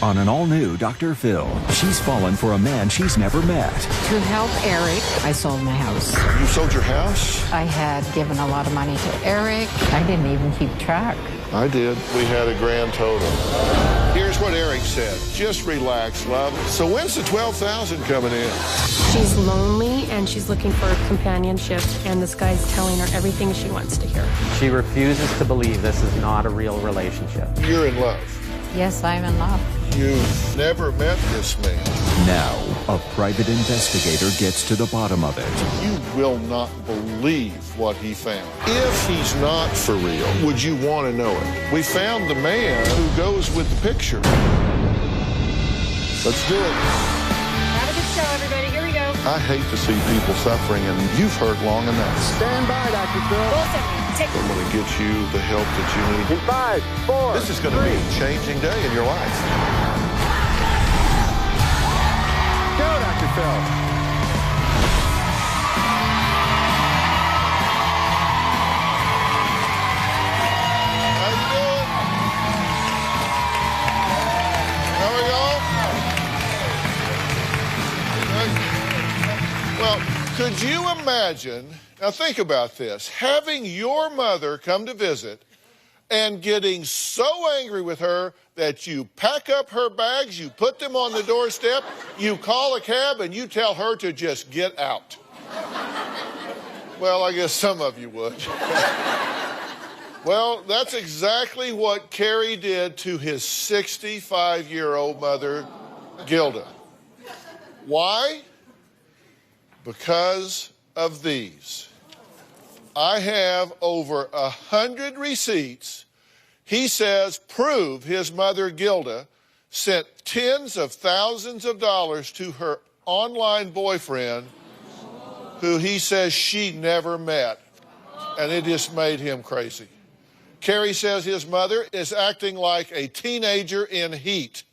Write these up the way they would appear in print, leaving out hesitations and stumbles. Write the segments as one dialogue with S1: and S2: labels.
S1: on an all-new Dr. Phil. She's fallen for a man she's never met.
S2: To help Eric, I sold my house.
S3: You sold your house?
S2: I had given a lot of money to Eric. I didn't even keep track.
S3: I did. We had a grand total. Here's what Eric said. Just relax, love. So when's the $12,000 coming in?
S4: She's lonely and she's looking for companionship, and this guy's telling her everything she wants to hear.
S5: She refuses to believe this is not a real relationship.
S3: You're in love.
S2: Yes, I'm in love.
S3: You've never met this man.
S1: Now, a private investigator gets to the bottom of it.
S3: You will not believe what he found. If he's not for real, would you want to know it? We found the man who goes with the picture. Let's do it.
S4: Have a good show, everybody. Here we go.
S3: I hate to see people suffering, and you've hurt long enough.
S6: Stand by, Dr. Phil.
S3: I'm going to get you the help that you need.
S6: In 5, 4,
S3: This is going to be a changing day in your life.
S6: Go, Dr. Phil.
S3: How you doing? How are y'all? Well, could you imagine, now think about this, having your mother come to visit and getting so angry with her that you pack up her bags, you put them on the doorstep, you call a cab, and you tell her to just get out? Well, I guess some of you would. Well, that's exactly what Kerry did to his 65-year-old mother, Gilda. Why? Because of these. I have over 100 receipts he says prove his mother Gilda sent tens of thousands of dollars to her online boyfriend who he says she never met, and it just made him crazy. Kerry says his mother is acting like a teenager in heat.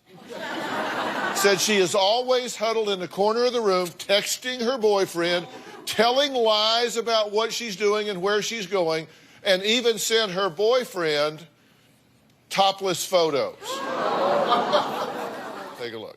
S3: Said she is always huddled in the corner of the room texting her boyfriend, telling lies about what she's doing and where she's going, and even sent her boyfriend topless photos. Take a look.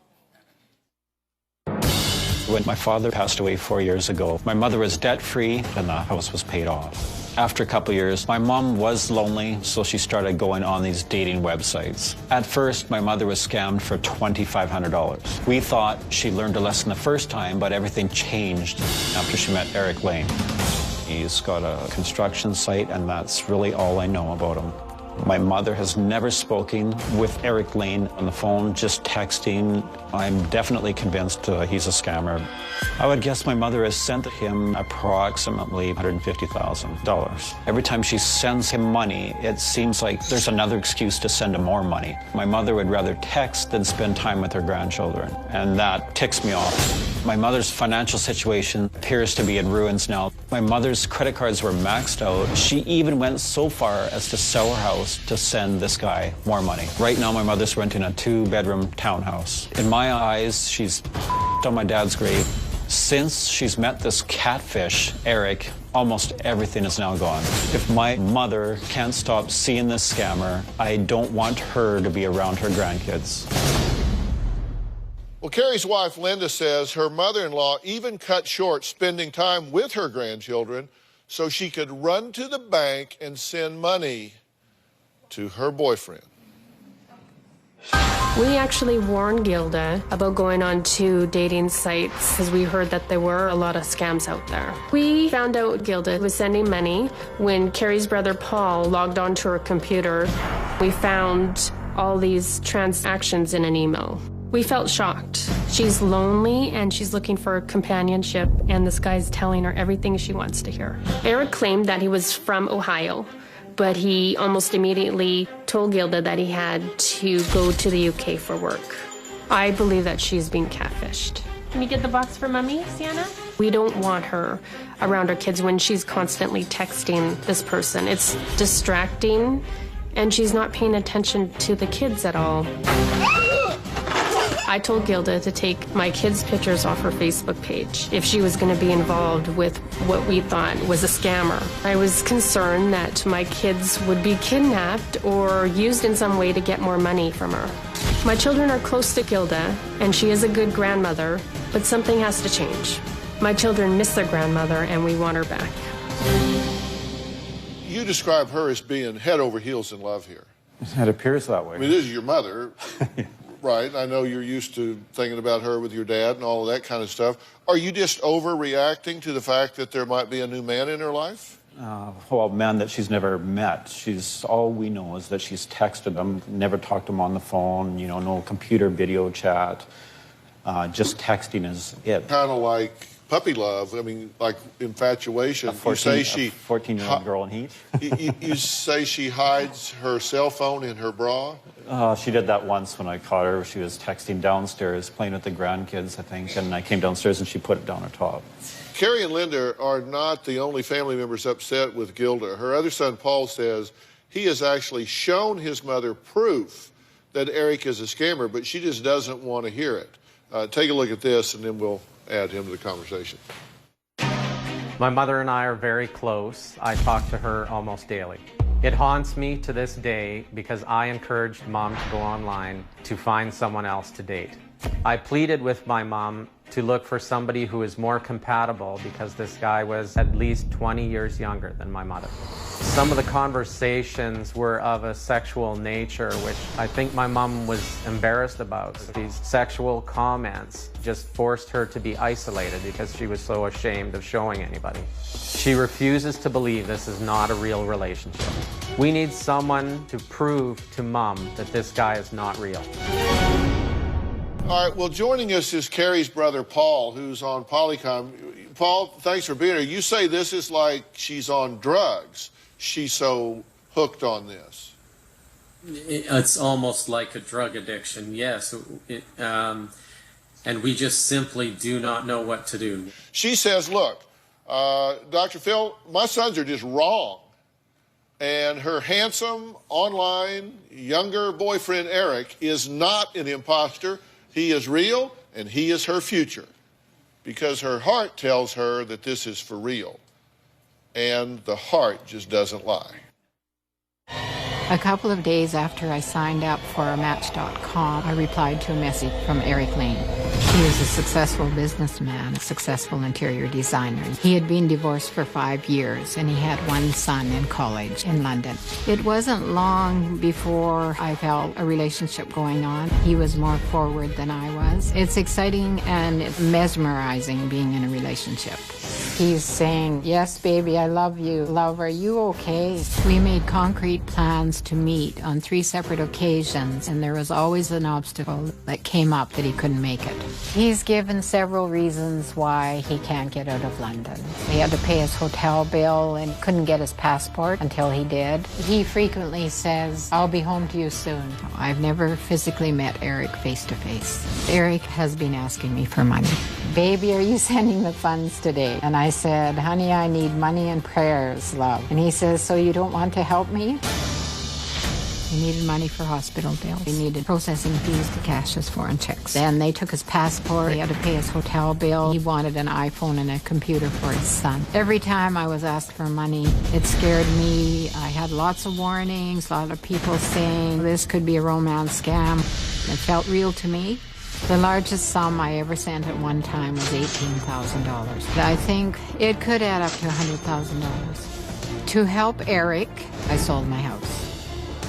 S7: When my father passed away 4 years ago, my mother was debt-free and the house was paid off. After a couple years, my mom was lonely, so she started going on these dating websites. At first, my mother was scammed for $2,500. We thought she learned a lesson the first time, but everything changed after she met Eric Lane. He's got a construction site, and that's really all I know about him. My mother has never spoken with Eric Lane on the phone, just texting. I'm definitely convinced he's a scammer. I would guess my mother has sent him approximately $150,000. Every time she sends him money, it seems like there's another excuse to send him more money. My mother would rather text than spend time with her grandchildren, and that ticks me off. My mother's financial situation appears to be in ruins now. My mother's credit cards were maxed out. She even went so far as to sell her house to send this guy more money. Right now, my mother's renting a 2-bedroom townhouse. In my eyes, she's on my dad's grave. Since she's met this catfish, Eric, almost everything is now gone. If my mother can't stop seeing this scammer, I don't want her to be around her grandkids.
S3: Well, Kerry's wife, Linda, says her mother-in-law even cut short spending time with her grandchildren so she could run to the bank and send money to her boyfriend.
S4: We actually warned Gilda about going on to dating sites because we heard that there were a lot of scams out there. We found out Gilda was sending money when Kerry's brother Paul logged onto her computer. We found all these transactions in an email. We felt shocked. She's lonely and she's looking for companionship, and this guy's telling her everything she wants to hear. Eric claimed that he was from Ohio, but he almost immediately told Gilda that he had to go to the UK for work. I believe that she's being catfished. Can you get the box for Mommy, Sienna? We don't want her around our kids when she's constantly texting this person. It's distracting, and she's not paying attention to the kids at all. I told Gilda to take my kids' pictures off her Facebook page if she was going to be involved with what we thought was a scammer. I was concerned that my kids would be kidnapped or used in some way to get more money from her. My children are close to Gilda, and she is a good grandmother, but something has to change. My children miss their grandmother, and we want her back.
S3: You describe her as being head over heels in love here.
S7: It appears that way.
S3: I mean, this is your mother, right? I know you're used to thinking about her with your dad and all of that kind of stuff. Are you just overreacting to the fact that there might be a new man in her life?
S7: Well, men that she's never met. All we know is that she's texted him, never talked to him on the phone, you know, no computer video chat. Just texting is it.
S3: Kind of like puppy love, I mean, like infatuation.
S7: A 14-year-old girl in heat.
S3: You say she hides her cell phone in her bra?
S7: She did that once when I caught her. She was texting downstairs, playing with the grandkids, I think, and I came downstairs and she put it down her top.
S3: Carrie and Linda are not the only family members upset with Gilda. Her other son, Paul, says he has actually shown his mother proof that Eric is a scammer, but she just doesn't want to hear it. Take a look at this, and then we'll add him to the conversation.
S5: My mother and I are very close. I talk to her almost daily. It haunts me to this day because I encouraged Mom to go online to find someone else to date. I pleaded with my mom to look for somebody who is more compatible because this guy was at least 20 years younger than my mother. Some of the conversations were of a sexual nature, which I think my mom was embarrassed about. These sexual comments just forced her to be isolated because she was so ashamed of showing anybody. She refuses to believe this is not a real relationship. We need someone to prove to Mom that this guy is not real.
S3: All right, well, joining us is Carrie's brother, Paul, who's on Polycom. Paul, thanks for being here. You say this is like she's on drugs. She's so hooked on this.
S8: It's almost like a drug addiction, yes. And we just simply do not know what to do.
S3: She says, look, Dr. Phil, my sons are just wrong. And her handsome, online, younger boyfriend, Eric, is not an imposter. He is real, and he is her future. Because her heart tells her that this is for real. And the heart just doesn't lie.
S2: A couple of days after I signed up for Match.com, I replied to a message from Eric Lane. He is a successful businessman, a successful interior designer. He had been divorced for 5 years, and he had one son in college in London. It wasn't long before I felt a relationship going on. He was more forward than I was. It's exciting and mesmerizing being in a relationship. He's saying, yes, baby, I love you. Love, are you okay? We made concrete plans to meet on 3 separate occasions, and there was always an obstacle that came up that he couldn't make it. He's given several reasons why he can't get out of London. He had to pay his hotel bill and couldn't get his passport until he did. He frequently says, I'll be home to you soon. I've never physically met Eric face to face. Eric has been asking me for money. Baby, are you sending the funds today? And I said, honey, I need money and prayers, love. And he says, so you don't want to help me? He needed money for hospital bills. He needed processing fees to cash his foreign checks. Then they took his passport. He had to pay his hotel bill. He wanted an iPhone and a computer for his son. Every time I was asked for money, it scared me. I had lots of warnings, a lot of people saying this could be a romance scam. It felt real to me. The largest sum I ever sent at one time was $18,000. I think it could add up to $100,000. To help Eric, I sold my house.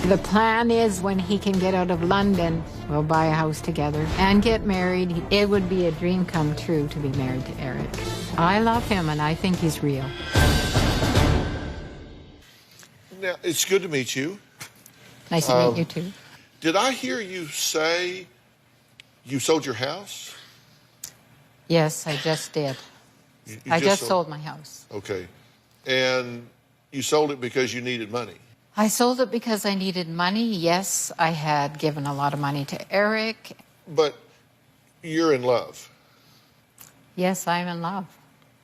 S2: The plan is when he can get out of London, we'll buy a house together and get married. It would be a dream come true to be married to Eric. I love him and I think he's real.
S3: Now, it's good to meet you.
S2: Nice to meet you too.
S3: Did I hear you say you sold your house?
S2: Yes, I just did. I just sold my house.
S3: Okay. And you sold it because you needed money?
S2: I sold it because I needed money. Yes, I had given a lot of money to Eric.
S3: But you're in love.
S2: Yes, I'm in love.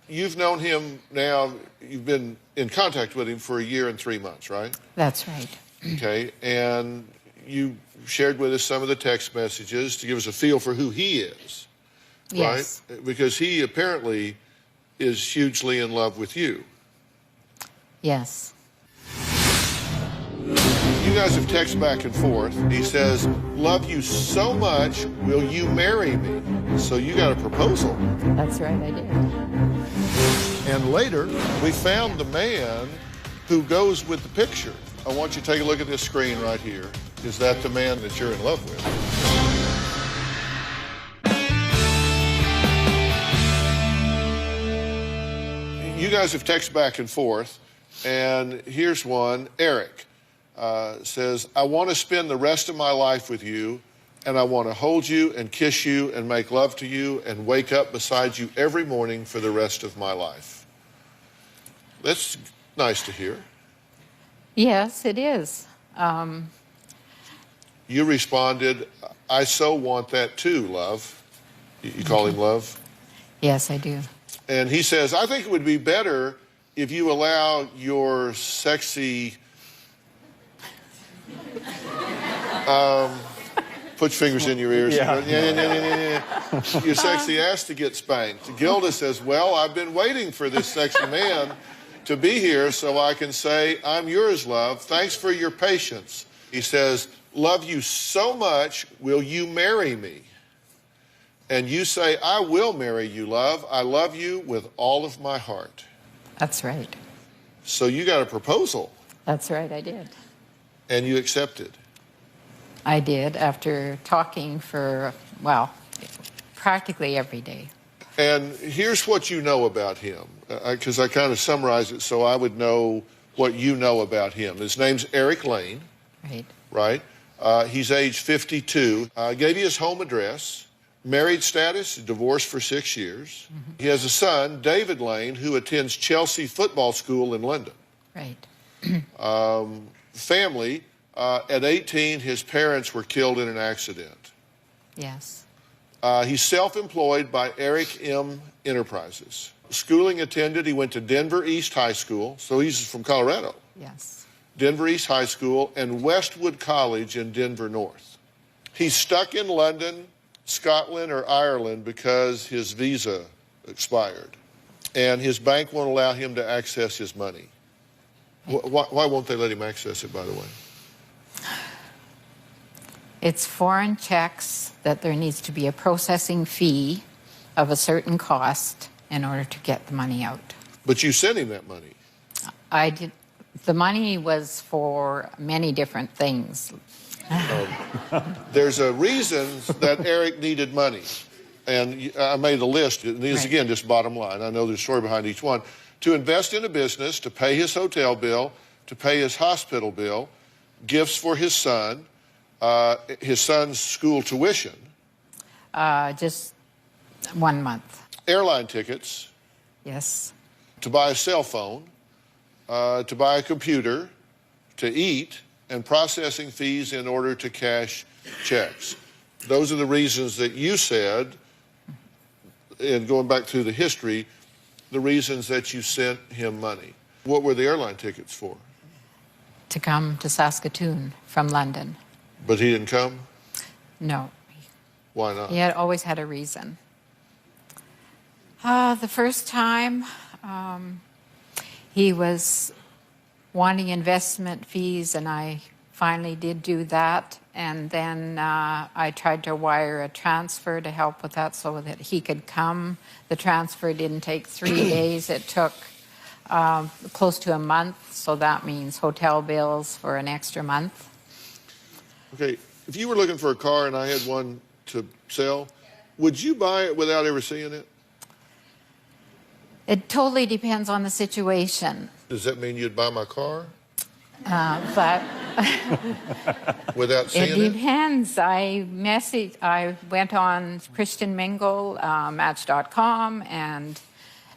S3: You've known him now, you've been in contact with him for 1 year and 3 months, right?
S2: That's right.
S3: Okay, and you shared with us some of the text messages to give us a feel for who he is,
S2: yes.
S3: Right? Because he apparently is hugely in love with you.
S2: Yes.
S3: You guys have texted back and forth. He says, love you so much, will you marry me? So you got a proposal.
S2: That's right, I did.
S3: And later, we found the man who goes with the picture. I want you to take a look at this screen right here. Is that the man that you're in love with? You guys have texted back and forth, and here's one. Eric says, I want to spend the rest of my life with you, and I want to hold you and kiss you and make love to you and wake up beside you every morning for the rest of my life. That's nice to hear.
S2: Yes, it is.
S3: You responded, I so want that too, love. You call him love?
S2: Yes, I do.
S3: And he says, I think it would be better if you allow your sexy... put your fingers in your ears. Your sexy ass to get spanked. Gilda says, well, I've been waiting for this sexy man to be here so I can say, I'm yours, love. Thanks for your patience. He says, love you so much, will you marry me? And you say, I will marry you, love. I love you with all of my heart.
S2: That's right.
S3: So you got a proposal.
S2: That's right, I did.
S3: And you accepted.
S2: I did after talking for, well, practically every day.
S3: And here's what you know about him, because I kind of summarized it so I would know what you know about him. His name's Eric Lane.
S2: Right.
S3: Right? He's age 52. Gave you his home address. Married status, divorced for 6 years. He has a son, David Lane, who attends Chelsea Football School in London.
S2: Right.
S3: Family, at 18, his parents were killed in an accident.
S2: Yes.
S3: He's self-employed by Eric M. Enterprises. Schooling attended, he went to Denver East High School, so he's from Colorado.
S2: Yes.
S3: Denver East High School and Westwood College in Denver North. He's stuck in London, Scotland, or Ireland because his visa expired. And his bank won't allow him to access his money. Why won't they let him access it, by the way?
S2: It's foreign checks that there needs to be a processing fee of a certain cost in order to get the money out.
S3: But you sent him that money.
S2: I did. The money was for many different things.
S3: There's a reason that Eric needed money. And I made a list. And these, again, just bottom line. I know there's a story behind each one. To invest in a business, to pay his hotel bill, to pay his hospital bill, gifts for his son's school tuition.
S2: Just 1 month.
S3: Airline tickets.
S2: Yes.
S3: To buy a cell phone, to buy a computer, to eat, and processing fees in order to cash checks. Those are the reasons that you said, and going back through the history, the reasons that you sent him money. What were the airline tickets for?
S2: To come to Saskatoon from London.
S3: But he didn't come?
S2: No.
S3: Why not?
S2: He had always had a reason. The first time, he was wanting investment fees, and I finally did do that. And then I tried to wire a transfer to help with that so that he could come. The transfer didn't take 3 days. It took close to a month, so that means hotel bills for an extra month.
S3: Okay, if you were looking for a car and I had one to sell, would you buy it without ever seeing it?
S2: It totally depends on the situation.
S3: Does that mean you'd buy my car?
S2: But
S3: without seeing it?
S2: It depends. I went on Christian Mingle, Match.com, and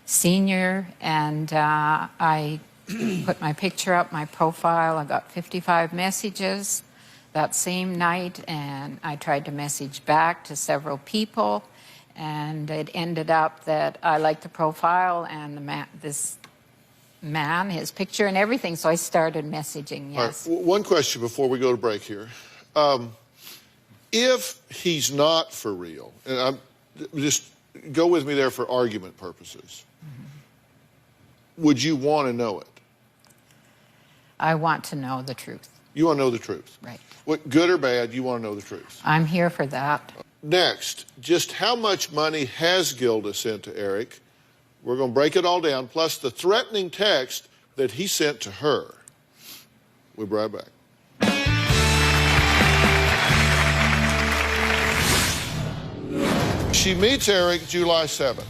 S2: Senior, and I put my picture up, my profile. I got 55 messages that same night, and I tried to message back to several people, and it ended up that I liked the profile and this man, his picture and everything, so I started messaging, yes.
S3: All right. One question before we go to break here. If he's not for real, and just go with me there for argument purposes, would you want to know it?
S2: I want to know the truth.
S3: You want to know the truth.
S2: Right.
S3: What, good or bad, you want to know the truth.
S2: I'm here for that.
S3: Next, just how much money has Gilda sent to Eric? We're going to break it all down, plus the threatening text that he sent to her. We'll be right back. She meets Eric July 7th.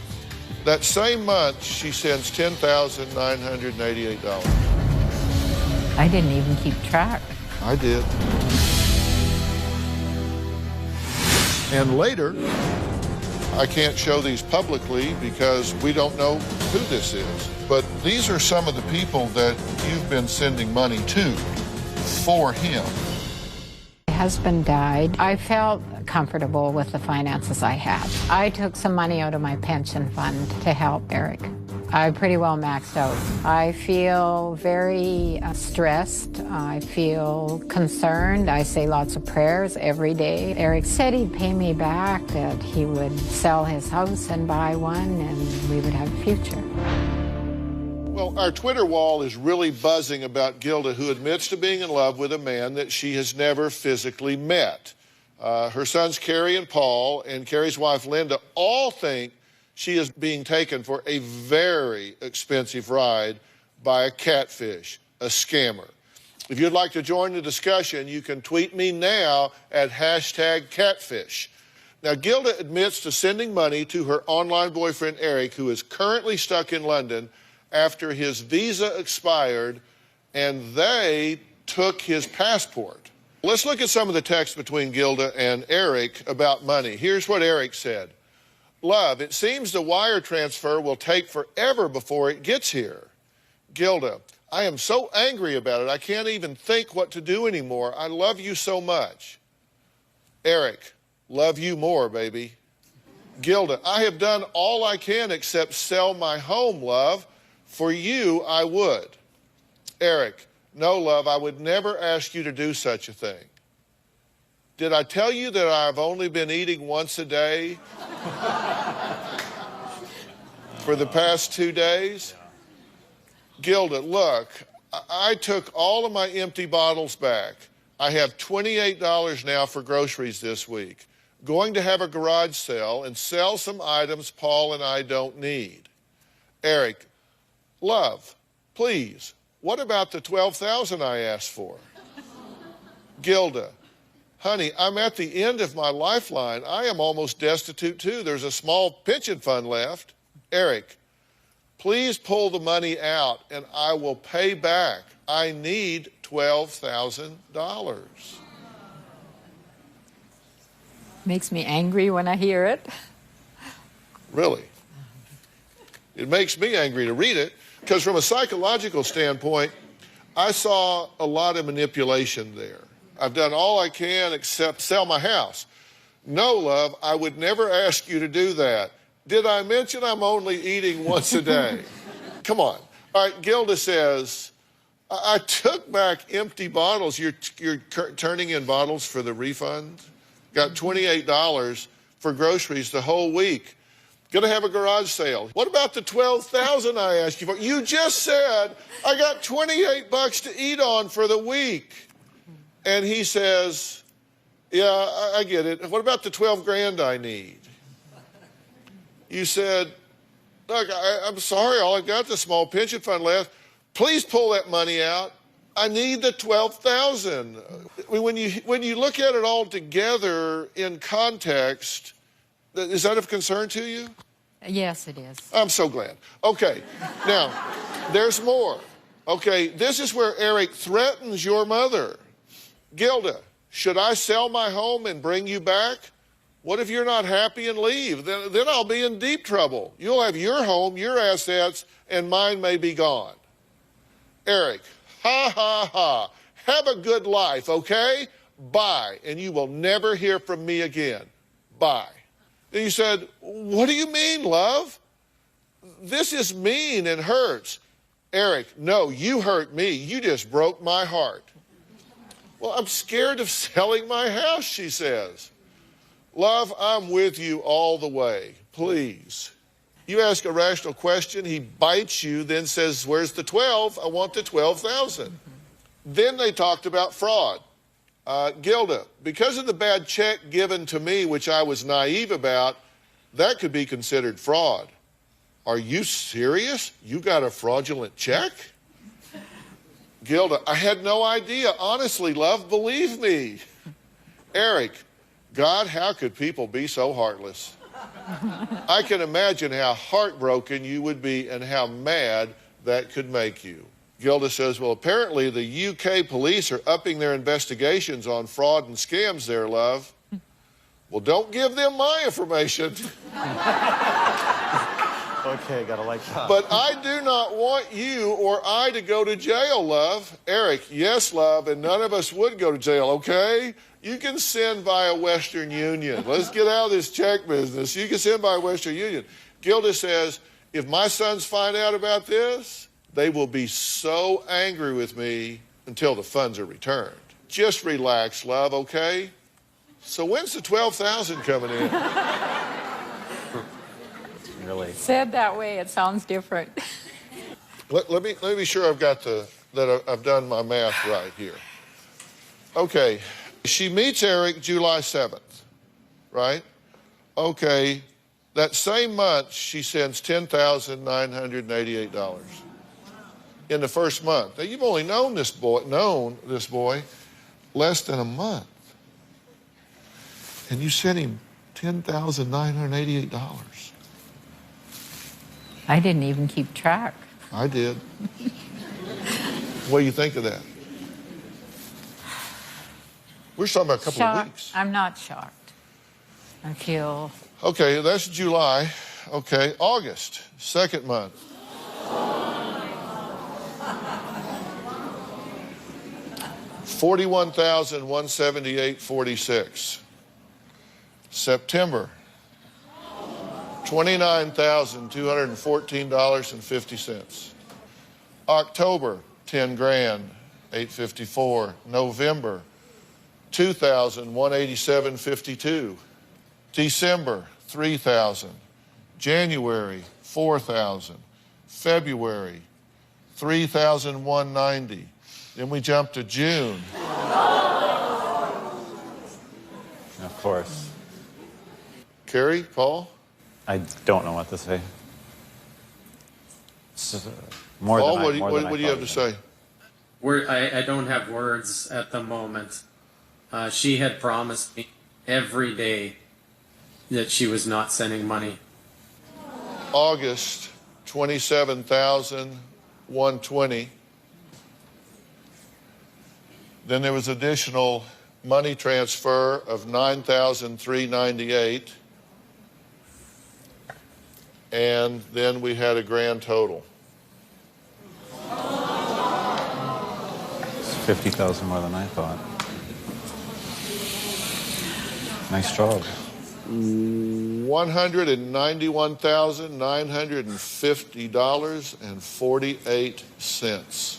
S3: That same month, she sends $10,988.
S2: I didn't even keep track.
S3: I did. And later, I can't show these publicly because we don't know who this is. But these are some of the people that you've been sending money to for him.
S2: My husband died. I felt comfortable with the finances I had. I took some money out of my pension fund to help Eric. I pretty well maxed out. I feel very stressed. I feel concerned. I say lots of prayers every day. Eric said he'd pay me back, that he would sell his house and buy one, and we would have a future.
S3: Well, our Twitter wall is really buzzing about Gilda, who admits to being in love with a man that she has never physically met. Her sons, Carrie and Paul, and Carrie's wife, Linda, all think she is being taken for a very expensive ride by a catfish, a scammer. If you'd like to join the discussion, you can tweet me now at #catfish. Now, Gilda admits to sending money to her online boyfriend, Eric, who is currently stuck in London after his visa expired and they took his passport. Let's look at some of the text between Gilda and Eric about money. Here's what Eric said. Love, it seems the wire transfer will take forever before it gets here. Gilda, I am so angry about it, I can't even think what to do anymore. I love you so much. Eric, love you more, baby. Gilda, I have done all I can except sell my home, love. For you, I would. Eric, no, love, I would never ask you to do such a thing. Did I tell you that I've only been eating once a day for the past 2 days? Gilda, look, I took all of my empty bottles back. I have $28 now for groceries this week. Going to have a garage sale and sell some items Paul and I don't need. Eric, love, please, what about the $12,000 I asked for? Gilda, honey, I'm at the end of my lifeline. I am almost destitute too. There's a small pension fund left. Eric, please pull the money out and I will pay back. I need $12,000.
S2: Makes me angry when I hear it.
S3: Really? It makes me angry to read it because from a psychological standpoint, I saw a lot of manipulation there. I've done all I can except sell my house. No, love, I would never ask you to do that. Did I mention I'm only eating once a day? Come on. All right, Gilda says, I took back empty bottles. You're turning in bottles for the refund? Got $28 for groceries the whole week. Gonna have a garage sale. What about the $12,000 I asked you for? You just said I got $28 to eat on for the week. And he says, yeah, I get it. What about the 12 grand I need? You said, look, I'm sorry, all I've got is a small pension fund left. Please pull that money out. I need the 12,000. When you look at it all together in context, is that of concern to you?
S2: Yes, it is.
S3: I'm so glad. Okay, now, there's more. Okay, this is where Eric threatens your mother. Gilda, should I sell my home and bring you back? What if you're not happy and leave? Then I'll be in deep trouble. You'll have your home, your assets, and mine may be gone. Eric, ha, ha, ha. Have a good life, okay? Bye. And you will never hear from me again. Bye. And you said, what do you mean, love? This is mean and hurts. Eric, no, you hurt me. You just broke my heart. Well, I'm scared of selling my house, she says. Love, I'm with you all the way. Please. You ask a rational question, he bites you, then says, where's the 12? I want the 12,000. Then they talked about fraud. Gilda, because of the bad check given to me, which I was naive about, that could be considered fraud. Are you serious? You got a fraudulent check? Gilda, I had no idea. Honestly, love, believe me. Eric, God, how could people be so heartless? I can imagine how heartbroken you would be and how mad that could make you. Gilda says, well, apparently the UK police are upping their investigations on fraud and scams there, love. Well, don't give them my information.
S9: Okay, gotta like that.
S3: But I do not want you or I to go to jail, love. Eric, yes, love, and none of us would go to jail, okay? You can send via Western Union. Let's get out of this check business. You can send by Western Union. Gilda says, if my sons find out about this, they will be so angry with me until the funds are returned. Just relax, love, okay? So when's the $12,000 coming in?
S9: Really?
S2: Said that way, it sounds different.
S3: Let me be sure I've got that I've done my math right here. Okay, she meets Eric July 7th, right? Okay, that same month she sends $10,988 in the first month. Now you've only known this boy less than a month, and you sent him $10,988.
S2: I didn't even keep track.
S3: I did. What do you think of that? We're talking about a couple of weeks.
S2: I'm not shocked. I feel...
S3: Okay, that's July. Okay, August, second month. $41,178.46. September, $29,214.50. October, $10,000, $854. November, $2,187.52. December, $3,000. January, $4,000. February, $3,190. Then we jump to June.
S9: Of course.
S3: Carrie, Paul?
S9: I don't know what to say. More
S3: Paul,
S9: than
S3: what do you have to say?
S8: I don't have words at the moment. She had promised me every day that she was not sending money.
S3: August, $27,120. Then there was additional money transfer of $9,398. And then we had a grand total.
S9: It's 50,000 more than I thought. Nice job.
S3: $191,950.48.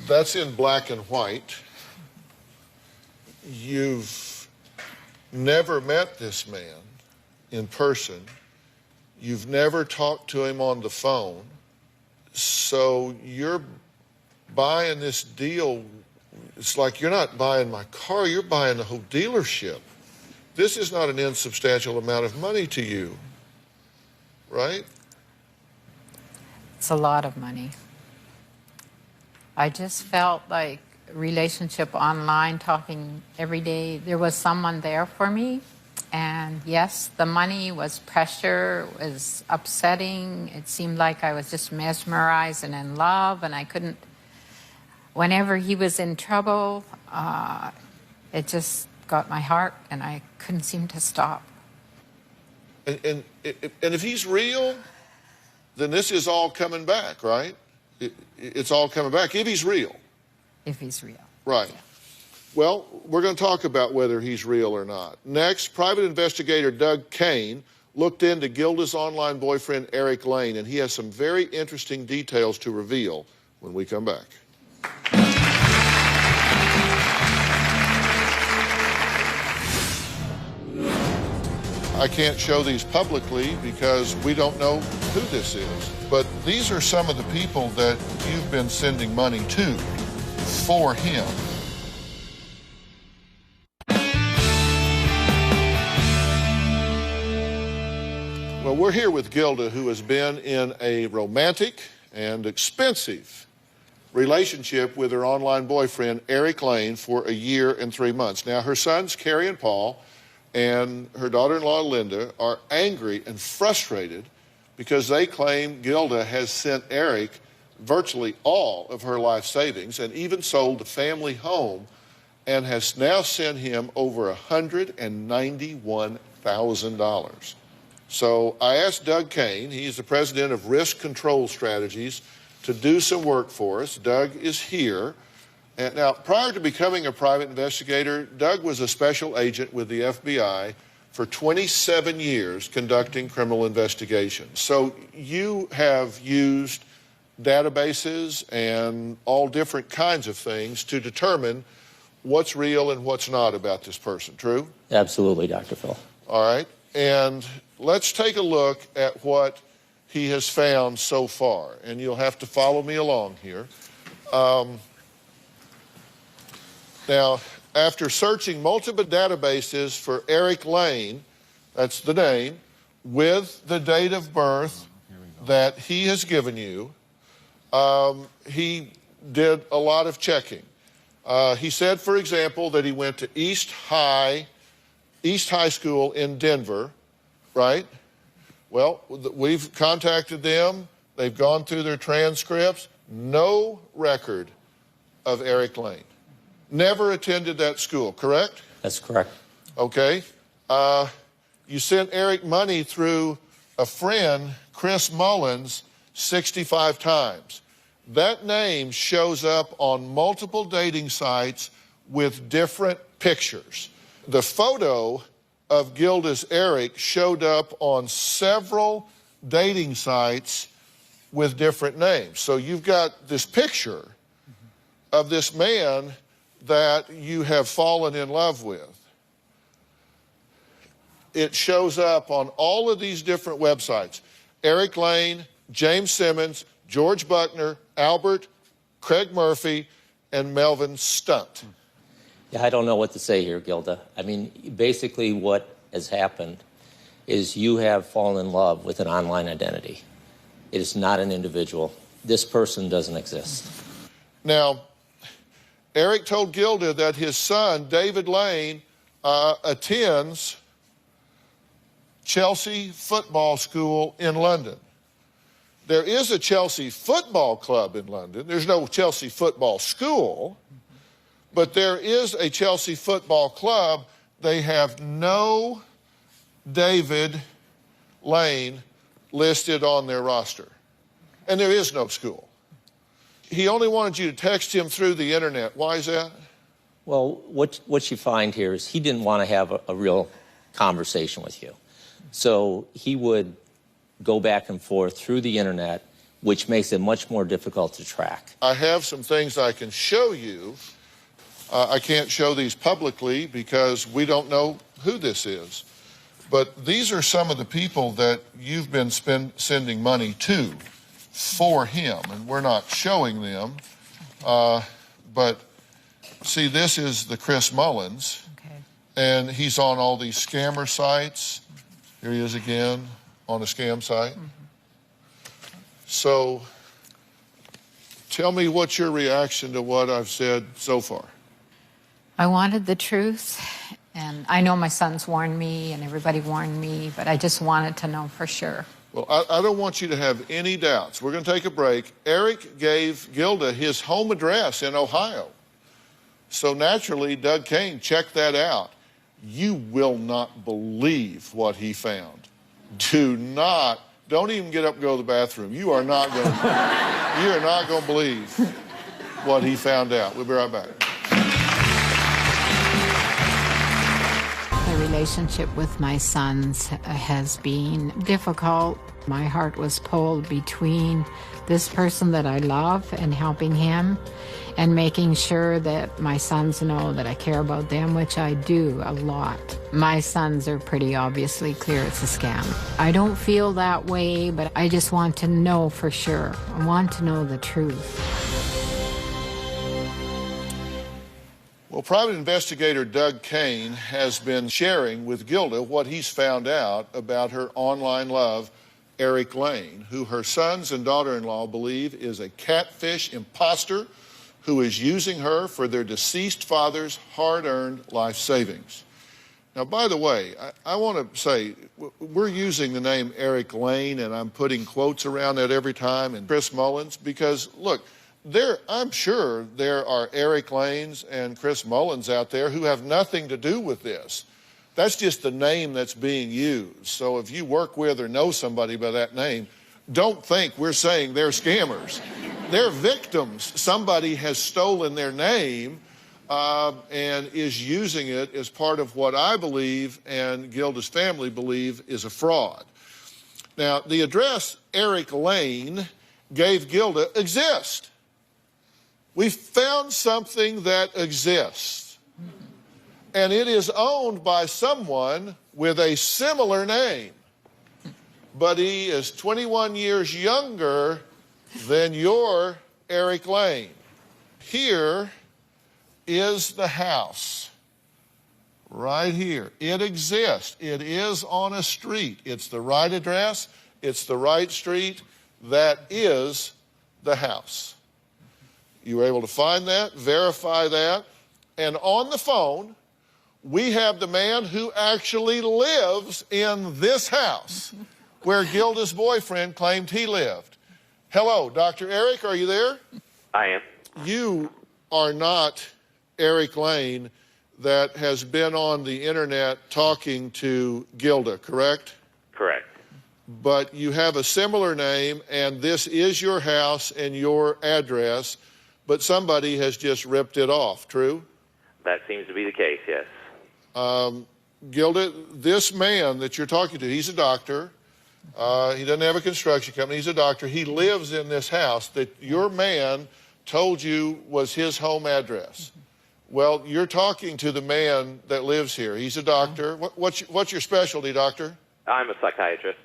S3: That's in black and white. You've never met this man in person. You've never talked to him on the phone. So you're buying this deal. It's like you're not buying my car, you're buying the whole dealership. This is not an insubstantial amount of money to you, right?
S2: It's a lot of money. I just felt like relationship online, talking every day, there was someone there for me. And yes, the money was pressure, was upsetting. It seemed like I was just mesmerized and in love, and I couldn't, whenever he was in trouble, it just got my heart, and I couldn't seem to stop.
S3: And if he's real, then this is all coming back, right? It's all coming back, if he's real.
S2: If he's real.
S3: Right. Yeah. Well, we're going to talk about whether he's real or not. Next, private investigator Doug Kane looked into Gilda's online boyfriend, Eric Lane, and he has some very interesting details to reveal when we come back. I can't show these publicly because we don't know who this is. But these are some of the people that you've been sending money to for him. Well, we're here with Gilda, who has been in a romantic and expensive relationship with her online boyfriend, Eric Lane, for a year and 3 months. Now, her sons, Carrie and Paul, and her daughter-in-law, Linda, are angry and frustrated because they claim Gilda has sent Eric virtually all of her life savings and even sold the family home and has now sent him over $191,000. So I asked Doug Kane, he's the president of Risk Control Strategies, to do some work for us. Doug is here. And now, prior to becoming a private investigator, Doug was a special agent with the FBI for 27 years conducting criminal investigations. So you have used databases and all different kinds of things to determine what's real and what's not about this person, true?
S10: Absolutely, Dr. Phil.
S3: All right. And let's take a look at what he has found so far. And you'll have to follow me along here. Now, after searching multiple databases for Eric Lane, that's the name, with the date of birth that he has given you, he did a lot of checking. He said, for example, that he went to East High School in Denver, right? Well, we've contacted them. They've gone through their transcripts. No record of Eric Lane. Never attended that school, correct?
S10: That's correct.
S3: Okay. You sent Eric money through a friend, Chris Mullins, 65 times. That name shows up on multiple dating sites with different pictures. The photo of Gilda's Eric showed up on several dating sites with different names. So you've got this picture of this man that you have fallen in love with. It shows up on all of these different websites. Eric Lane, James Simmons, George Buckner, Albert, Craig Murphy, and Melvin Stunt.
S10: Yeah, I don't know what to say here, Gilda. I mean, basically what has happened is you have fallen in love with an online identity. It is not an individual. This person doesn't exist.
S3: Now, Eric told Gilda that his son, David Lane, attends Chelsea Football School in London. There is a Chelsea Football Club in London. There's no Chelsea Football School, but there is a Chelsea Football Club. They have no David Lane listed on their roster. And there is no school. He only wanted you to text him through the internet. Why is that?
S10: Well, what you find here is he didn't want to have a real conversation with you. So he would go back and forth through the internet, which makes it much more difficult to track.
S3: I have some things I can show you. I can't show these publicly because we don't know who this is. But these are some of the people that you've been sending money to for him, and we're not showing them. But see, this is the Chris Mullins,
S2: Okay.
S3: and he's on all these scammer sites. Here he is again on a scam site. So tell me what's your reaction to what I've said so far.
S2: I wanted the truth, and I know my sons warned me and everybody warned me, but I just wanted to know for sure.
S3: Well, I don't want you to have any doubts. We're going to take a break. Eric gave Gilda his home address in Ohio. So naturally, Doug Kane checked that out. You will not believe what he found. Don't even get up and go to the bathroom. You are not going to believe what he found out. We'll be right back.
S2: The relationship with my sons has been difficult. My heart was pulled between this person that I love and helping him and making sure that my sons know that I care about them, which I do a lot. My sons are pretty obviously clear it's a scam. I don't feel that way, but I just want to know for sure. I want to know the truth.
S3: Well, private investigator Doug Kane has been sharing with Gilda what he's found out about her online love, Eric Lane, who her sons and daughter-in-law believe is a catfish imposter who is using her for their deceased father's hard-earned life savings. Now, by the way, I want to say, we're using the name Eric Lane, and I'm putting quotes around that every time, and Chris Mullins, because, look, I'm sure there are Eric Lanes and Chris Mullins out there who have nothing to do with this. That's just the name that's being used. So if you work with or know somebody by that name, don't think we're saying they're scammers. They're victims. Somebody has stolen their name and is using it as part of what I believe and Gilda's family believe is a fraud. Now, the address Eric Lane gave Gilda exists. We found something that exists, and it is owned by someone with a similar name, but he is 21 years younger than your Eric Lane. Here is the house, right here. It exists. It is on a street. It's the right address. It's the right street. That is the house. You were able to find that, verify that, and on the phone, we have the man who actually lives in this house where Gilda's boyfriend claimed he lived. Hello, Dr. Eric, are you there?
S11: I am.
S3: You are not Eric Lane that has been on the internet talking to Gilda, correct?
S11: Correct.
S3: But you have a similar name, and this is your house and your address, but somebody has just ripped it off, true?
S11: That seems to be the case, yes.
S3: Gilda, this man that you're talking to, he's a doctor. He doesn't have a construction company. He's a doctor. He lives in this house that your man told you was his home address. Well, you're talking to the man that lives here. He's a doctor. What's your specialty, doctor?
S11: I'm a psychiatrist.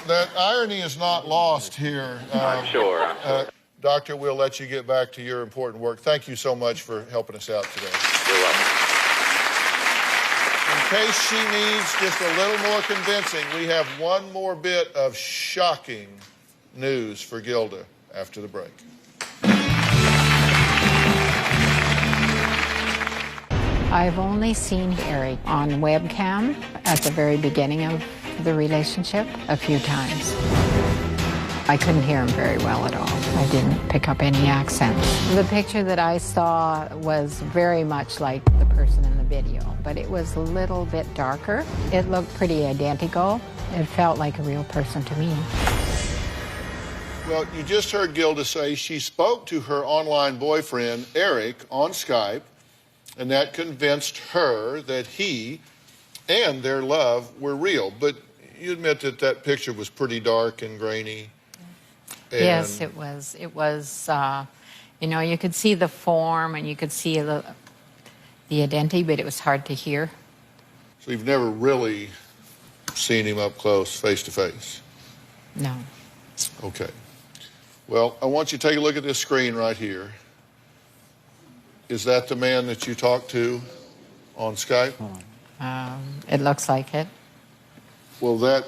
S11: That irony is not lost here. I'm sure.
S3: Doctor, we'll let you get back to your important work. Thank you so much for helping us out today.
S11: You're welcome.
S3: In case she needs just a little more convincing, we have one more bit of shocking news for Gilda after the break.
S2: I've only seen Eric on webcam at the very beginning of the relationship a few times. I couldn't hear him very well at all. I didn't pick up any accent. The picture that I saw was very much like the person in the video, but it was a little bit darker. It looked pretty identical. It felt like a real person to me.
S3: Well, you just heard Gilda say she spoke to her online boyfriend, Eric, on Skype, and that convinced her that he and their love were real. But you admit that that picture was pretty dark and grainy. And
S2: yes, it was. It was, you know, you could see the form and you could see the identity, but it was hard to hear.
S3: So you've never really seen him up close, face to face?
S2: No.
S3: Okay. Well, I want you to take a look at this screen right here. Is that the man that you talked to on Skype?
S2: It looks like it.
S3: Well, that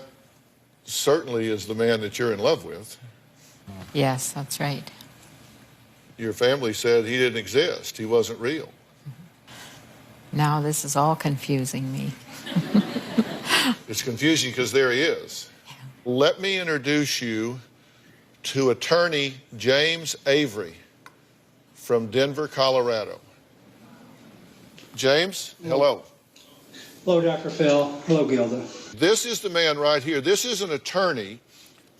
S3: certainly is the man that you're in love with.
S2: Yes, that's right.
S3: Your family said he didn't exist. He wasn't real.
S2: Now this is all confusing me.
S3: It's confusing because there he is. Yeah. Let me introduce you to attorney James Avery from Denver, Colorado. James, hello.
S12: Hello, Dr. Phil. Hello, Gilda.
S3: This is the man right here. This is an attorney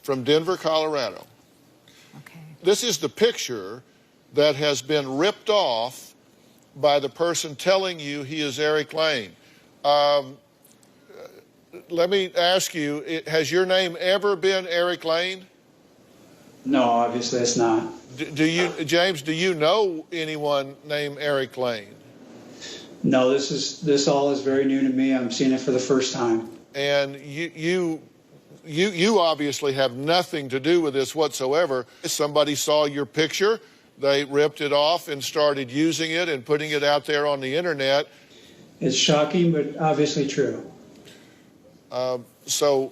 S3: from Denver, Colorado.
S2: Okay.
S3: This is the picture that has been ripped off by the person telling you he is Eric Lane. Let me ask you, has your name ever been Eric Lane?
S12: No, obviously it's not.
S3: James, do you know anyone named Eric Lane?
S12: No, this all is very new to me. I'm seeing it for the first time.
S3: And you obviously have nothing to do with this whatsoever. Somebody saw your picture, they ripped it off and started using it and putting it out there on the internet.
S12: It's shocking, but obviously true.
S3: So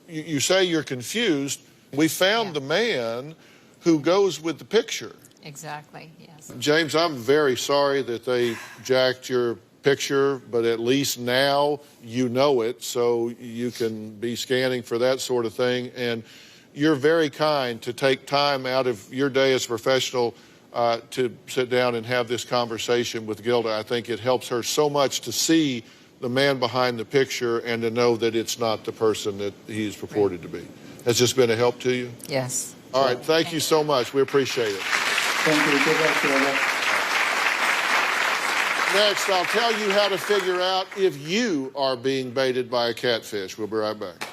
S3: you say you're confused. We found the man who goes with the picture.
S2: Exactly, yes.
S3: James, I'm very sorry that they jacked your picture, but at least now you know it, so you can be scanning for that sort of thing. And you're very kind to take time out of your day as a professional to sit down and have this conversation with Gilda. I think it helps her so much to see the man behind the picture and to know that it's not the person that he's purported to be. Has this been a help to you?
S2: Yes.
S3: All right, thank you so much. We appreciate it.
S12: Thank you. Good luck, Gilda.
S3: Next, I'll tell you how to figure out if you are being baited by a catfish. We'll be right back.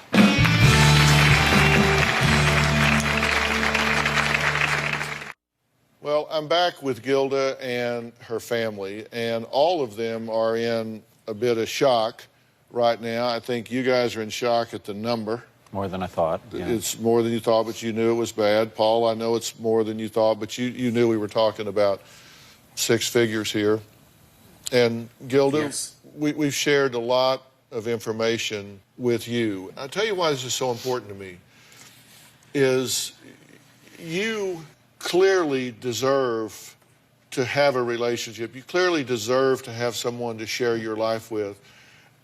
S3: Well, I'm back with Gilda and her family, and all of them are in a bit of shock right now. I think you guys are in shock at the number.
S9: More than I thought. Yeah.
S3: It's more than you thought, but you knew it was bad. Paul, I know it's more than you thought, but you knew we were talking about 6 figures here. And Gilda,
S8: Yes.
S3: we've shared a lot of information with you. I'll tell you why this is so important to me, is you clearly deserve to have a relationship. You clearly deserve to have someone to share your life with.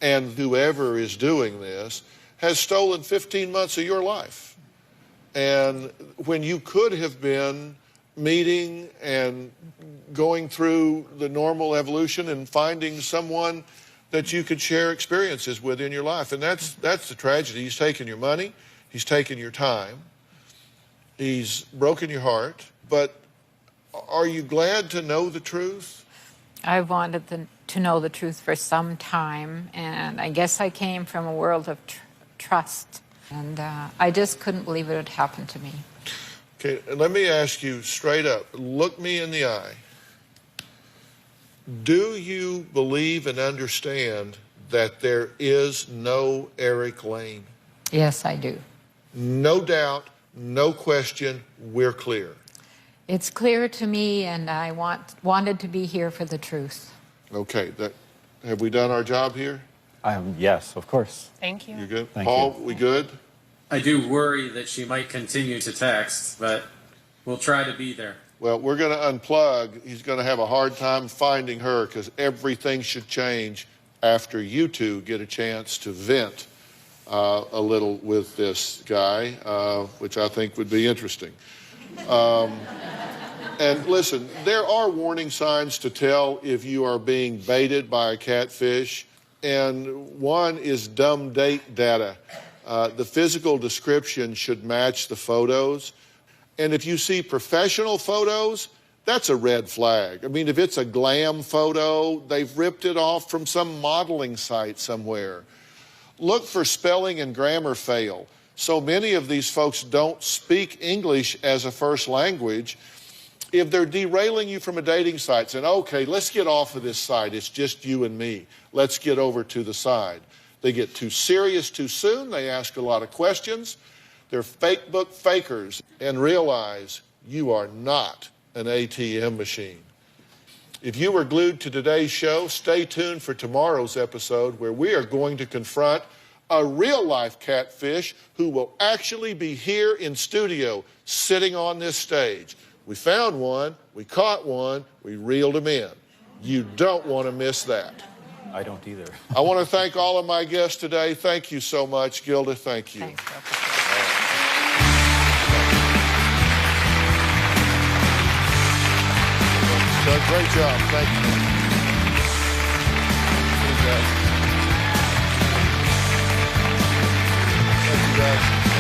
S3: And whoever is doing this has stolen 15 months of your life. And when you could have been meeting and going through the normal evolution and finding someone that you could share experiences with in your life. And that's the tragedy. He's taken your money. He's taken your time. He's broken your heart. But are you glad to know the truth?
S2: I've wanted to know the truth for some time, and I guess I came from a world of trust, and I just couldn't believe it had happened to me.
S3: Okay, let me ask you straight up. Look me in the eye. Do you believe and understand that there is no Eric Lane?
S2: Yes, I do.
S3: No doubt, no question, we're clear.
S2: It's clear to me, and I wanted to be here for the truth.
S3: Okay, have we done our job here?
S9: Yes, of course.
S4: Thank you.
S3: You good?
S9: Thank
S3: Paul,
S9: you.
S3: we good?
S8: I do worry that she might continue to text, but we'll try to be there.
S3: Well, we're going to unplug. He's going to have a hard time finding her because everything should change after you two get a chance to vent a little with this guy, which I think would be interesting. And listen, there are warning signs to tell if you are being baited by a catfish, and one is dumb date data. The physical description should match the photos. And if you see professional photos, that's a red flag. I mean, if it's a glam photo, they've ripped it off from some modeling site somewhere. Look for spelling and grammar fail. So many of these folks don't speak English as a first language. If they're derailing you from a dating site, saying, okay, let's get off of this site. It's just you and me. Let's get over to the side. They get too serious too soon. They ask a lot of questions. They're fake book fakers, and realize you are not an ATM machine. If you were glued to today's show, stay tuned for tomorrow's episode where we are going to confront a real-life catfish who will actually be here in studio sitting on this stage. We found one, we caught one, we reeled him in. You don't want to miss that.
S9: I don't either.
S3: I want to thank all of my guests today. Thank you so much. Gilda, thank you.
S2: Thanks,
S3: Great job. Thank you. Thank you, guys.